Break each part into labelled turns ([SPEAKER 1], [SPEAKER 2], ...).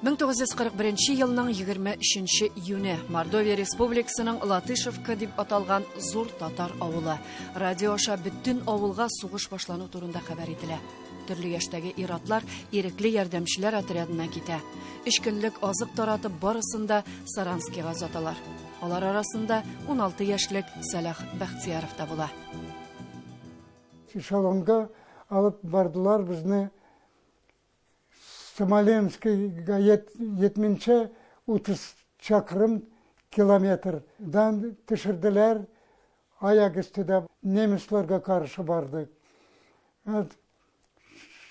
[SPEAKER 1] 1941 елның 23 июне Мордовия Республикасының Латышевка дип аталган зур татар авылы. Радио аша бөтен авылга сугыш башлану турында хәбәр ителә. Төрле яшьтәге иратлар ирекле ярдәмчеләр отрядына китә. 3 көнлек азык таратып барысында Саранскига озаталар. Алар арасында 16 яшьлек Салах Бәхтияров та була.
[SPEAKER 2] Эшелонга алып бардылар безне. Смоленскийга 70-30 чакрым километрдан төшерделәр. Аяк өстендә немецларга каршы бардык.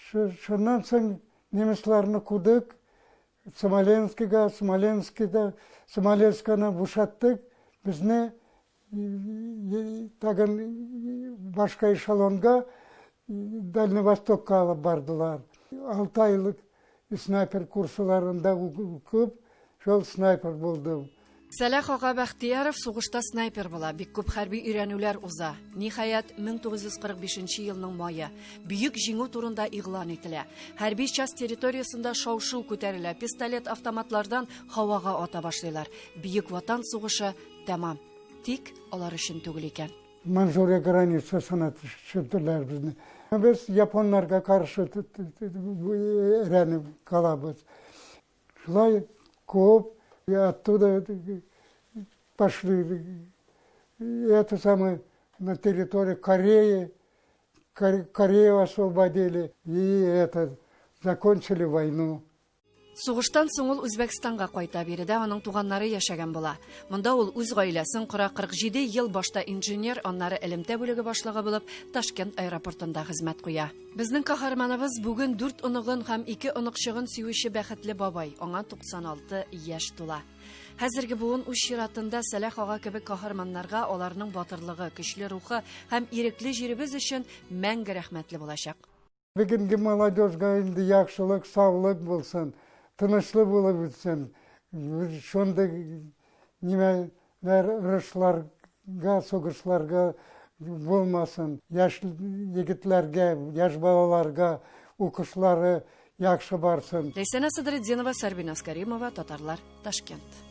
[SPEAKER 2] Шуннан соң немецларны кудык. Смоленсканы бушаттык. Безне тагын башка эшелонга Дальний Востокка алып бардылар. 6 айлык снайпер курсларында укып, шул снайпер булды.
[SPEAKER 1] Салах ага Бәхтияров сугышта снайпер була, бик күп хәрби өйрәнүләр уза. Ниһаять 1945 елның мае бөек җиңү турында игълан ителә. Хәрби часть территориясында шау-шу күтәрелә, пистолет автоматлардан һавага ата башлыйлар. Бөек ватан сугышы тәмам. Тик алар өчен түгел икән.
[SPEAKER 2] Манчжурия границасына төшерделәр безне. Без японнарга каршы өйрәнеп калабыз. Шулай күп оттуда пошли это самое на территории Кореи. Корею освободили и закончили войну.
[SPEAKER 1] Сугыштан соң ул Үзбәкстанга кайта, биредә аның туганнары яшәгән була. Монда ул үз гаиләсен кора, 47 ел башта инженер, аннары элемтә бүлеге башлыгы булып, Ташкент аэропортында хезмәт куя. Безнең каһарманыбыз бүген 4 оныгын һәм 2 оныкчыгын сөюче бәхетле бабай, аңа 96 яшь тула. Хәзерге буын үз чиратында Салах ага кебек каһарманнарга аларның батырлыгы, көчле рухы һәм ирекле җиребез өчен мәңге рәхмәтле булачак.
[SPEAKER 2] Бүгенге молодежьга инде яхшылык, саулык булсын. Тынычлы булып үтсен. Шундый ырышларга, сугышларга булмасын. Яшь егетләргә, яшь балаларга укышлары яхшы барсын.
[SPEAKER 1] Ләйсәнә Садретдинова, Сарбина Скаримова, Татарлар, Ташкент.